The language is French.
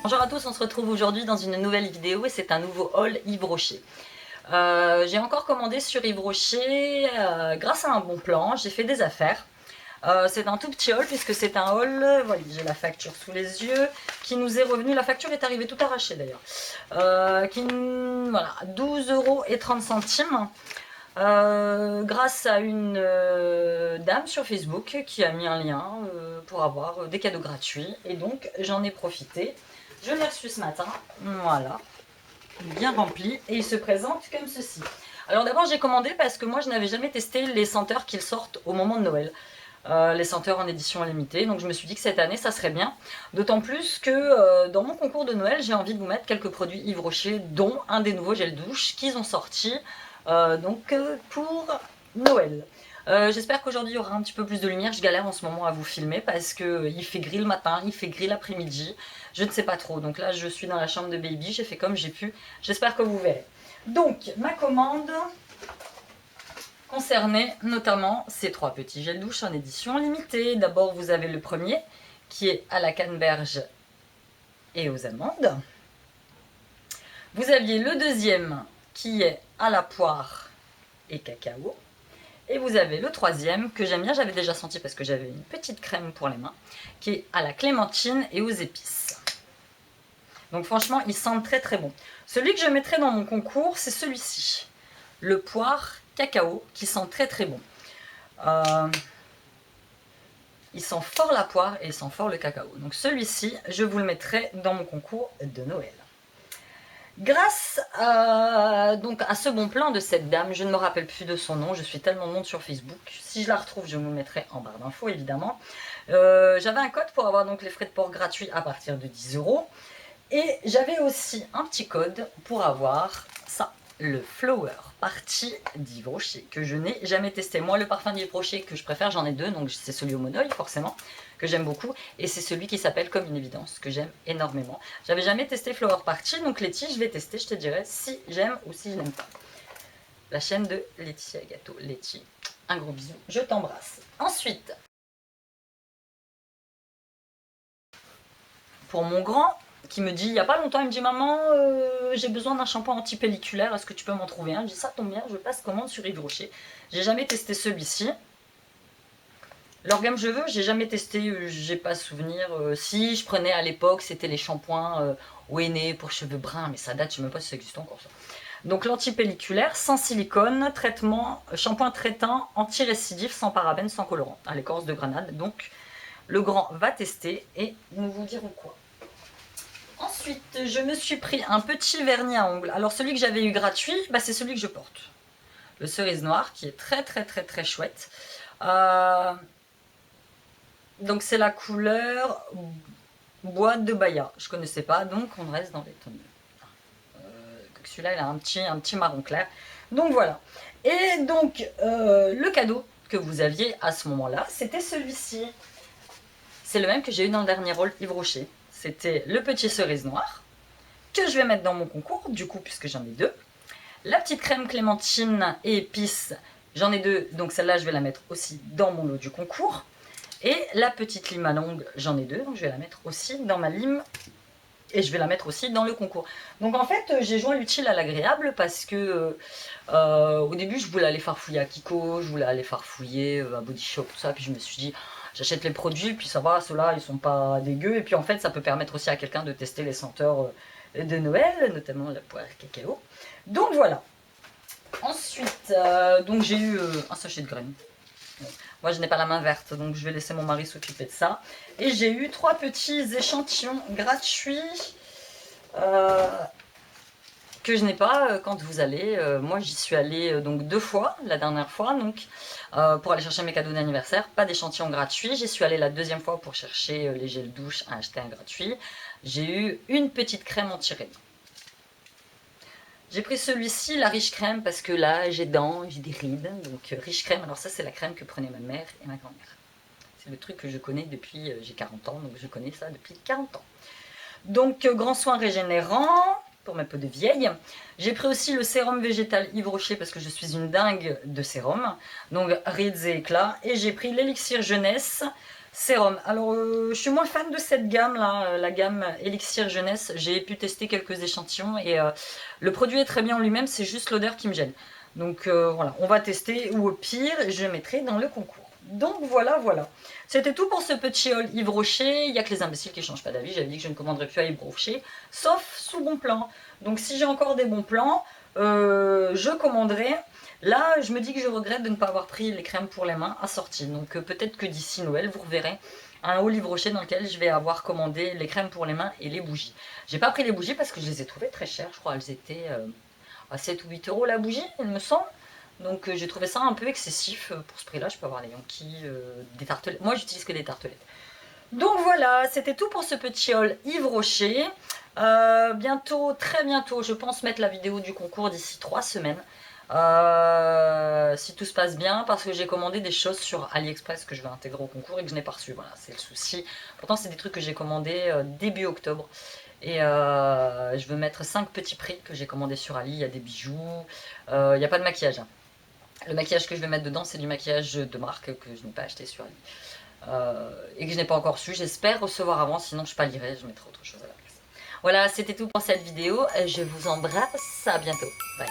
Bonjour à tous, on se retrouve aujourd'hui dans une nouvelle vidéo et c'est un nouveau haul Yves Rocher. J'ai encore commandé sur Yves Rocher grâce à un bon plan, j'ai fait des affaires. C'est un tout petit haul puisque c'est un haul, voilà, j'ai la facture sous les yeux, qui nous est revenu, la facture est arrivée tout arrachée d'ailleurs, voilà, 12,30 €. Grâce à une dame sur Facebook qui a mis un lien pour avoir des cadeaux gratuits et donc j'en ai profité. Je l'ai reçu ce matin, voilà, bien rempli et il se présente comme ceci. Alors d'abord j'ai commandé parce que moi je n'avais jamais testé les senteurs qu'ils sortent au moment de Noël. Les senteurs en édition limitée, donc je me suis dit que cette année ça serait bien, d'autant plus que dans mon concours de Noël j'ai envie de vous mettre quelques produits Yves Rocher, dont un des nouveaux gels douche qu'ils ont sorti pour Noël. J'espère qu'aujourd'hui il y aura un petit peu plus de lumière, je galère en ce moment à vous filmer parce que il fait gris le matin, il fait gris l'après-midi, je ne sais pas trop, donc là je suis dans la chambre de baby, j'ai fait comme j'ai pu, j'espère que vous verrez. Donc ma commande concernait notamment ces trois petits gels douche en édition limitée. D'abord vous avez le premier qui est à la canneberge et aux amandes. Vous aviez le deuxième qui est à la poire et cacao. Et vous avez le troisième que j'aime bien, j'avais déjà senti parce que j'avais une petite crème pour les mains, qui est à la clémentine et aux épices. Donc franchement, ils sentent très très bon. Celui que je mettrai dans mon concours, c'est celui-ci. Le poire cacao, qui sent très très bon. Il sent fort la poire et il sent fort le cacao. Donc celui-ci, je vous le mettrai dans mon concours de Noël. Grâce donc à ce bon plan de cette dame, je ne me rappelle plus de son nom, je suis tellement monde sur Facebook, si je la retrouve je vous le mettrai en barre d'infos évidemment. J'avais un code pour avoir donc les frais de port gratuits à partir de 10 € et j'avais aussi un petit code pour avoir ça, le Flower Party d'Yves Rocher, que je n'ai jamais testé. Moi le parfum d'Yves Rocher que je préfère, j'en ai deux, donc c'est celui au monoeil forcément, que j'aime beaucoup, et c'est celui qui s'appelle Comme une évidence, que j'aime énormément. J'avais jamais testé Flower Party, donc Letty, je vais tester, je te dirai si j'aime ou si je n'aime pas. La chaîne de Letty Agato. Letty, un gros bisou, je t'embrasse. Ensuite, pour mon grand, qui me dit, il n'y a pas longtemps, il me dit, maman, j'ai besoin d'un shampoing anti-pelliculaire, est-ce que tu peux m'en trouver un? Je dis, ça tombe bien, je passe commande sur Yves Rocher. J'ai jamais testé celui-ci. Leur gamme cheveux, j'ai jamais testé, j'ai pas souvenir. Si je prenais à l'époque, c'était les shampoings Ouéné pour cheveux bruns, mais ça date, je sais même pas si ça existe encore ça. Donc l'antipelliculaire, sans silicone, traitement, shampoing traitant, anti-récidif, sans parabènes, sans colorant, à l'écorce de grenade. Donc le grand va tester et nous vous dirons quoi. Ensuite, je me suis pris un petit vernis à ongles. Alors celui que j'avais eu gratuit, bah, c'est celui que je porte. Le cerise noir, qui est très très très très chouette. Donc c'est la couleur bois de Baya. Je connaissais pas, donc on reste dans les tons. Celui-là, il a un petit marron clair. Donc voilà. Et donc le cadeau que vous aviez à ce moment-là, c'était celui-ci. C'est le même que j'ai eu dans le dernier rôle Yves Rocher. C'était le petit cerise noir que je vais mettre dans mon concours, du coup, puisque j'en ai deux. La petite crème clémentine et épices, j'en ai deux, donc celle-là, je vais la mettre aussi dans mon lot du concours. Et la petite lime à longue, j'en ai deux, donc je vais la mettre aussi dans ma lime. Et je vais la mettre aussi dans le concours. Donc en fait, j'ai joint l'utile à l'agréable parce que au début, je voulais aller farfouiller à Kiko, je voulais aller farfouiller à Body Shop, tout ça. Puis je me suis dit, j'achète les produits, puis ça va, ceux-là, ils sont pas dégueux. Et puis en fait, ça peut permettre aussi à quelqu'un de tester les senteurs de Noël, notamment la poire cacao. Donc voilà. Ensuite, donc j'ai eu un sachet de graines. Moi je n'ai pas la main verte, donc je vais laisser mon mari s'occuper de ça. Et j'ai eu 3 petits échantillons gratuits que je n'ai pas quand vous allez. Moi j'y suis allée donc 2 fois, la dernière fois, donc pour aller chercher mes cadeaux d'anniversaire, pas d'échantillons gratuits. J'y suis allée la deuxième fois pour chercher les gels douche à acheter un gratuit. J'ai eu une petite crème anti-rides. J'ai pris celui-ci, la riche crème, parce que là, j'ai dents, j'ai des rides. Donc, riche crème, alors ça, c'est la crème que prenaient ma mère et ma grand-mère. C'est le truc que je connais depuis, j'ai 40 ans, donc je connais ça depuis 40 ans. Donc, grand soin régénérant. pour ma peau de vieille. J'ai pris aussi le sérum végétal Yves Rocher parce que je suis une dingue de sérum. Donc rides et éclats. Et j'ai pris l'élixir jeunesse sérum. Alors je suis moins fan de cette gamme là, la gamme élixir jeunesse. J'ai pu tester quelques échantillons et le produit est très bien en lui-même, c'est juste l'odeur qui me gêne. Donc voilà, on va tester ou au pire je mettrai dans le concours. Donc voilà, voilà. C'était tout pour ce petit haul Yves Rocher. Il n'y a que les imbéciles qui ne changent pas d'avis. J'avais dit que je ne commanderais plus à Yves Rocher, sauf sous bon plan. Donc si j'ai encore des bons plans, je commanderai. Là, je me dis que je regrette de ne pas avoir pris les crèmes pour les mains assorties. Donc peut-être que d'ici Noël, vous reverrez un haul Yves Rocher dans lequel je vais avoir commandé les crèmes pour les mains et les bougies. J'ai pas pris les bougies parce que je les ai trouvées très chères. Je crois qu'elles étaient à 7 ou 8 euros la bougie, il me semble. Donc j'ai trouvé ça un peu excessif pour ce prix-là. Je peux avoir des Yankees, des tartelettes. Moi, j'utilise que des tartelettes. Donc voilà, c'était tout pour ce petit haul Yves Rocher. Bientôt, très bientôt, je pense mettre la vidéo du concours d'ici 3 semaines. Si tout se passe bien, parce que j'ai commandé des choses sur AliExpress que je vais intégrer au concours et que je n'ai pas reçu. Voilà, c'est le souci. Pourtant, c'est des trucs que j'ai commandés début octobre. Et je veux mettre 5 petits prix que j'ai commandés sur Ali. Il y a des bijoux, il n'y a pas de maquillage. Hein. Le maquillage que je vais mettre dedans, c'est du maquillage de marque que je n'ai pas acheté sur Ali. Et que je n'ai pas encore reçu. J'espère recevoir avant, sinon je pallierai, je mettrai autre chose à la place. Voilà, c'était tout pour cette vidéo. Je vous embrasse, à bientôt. Bye.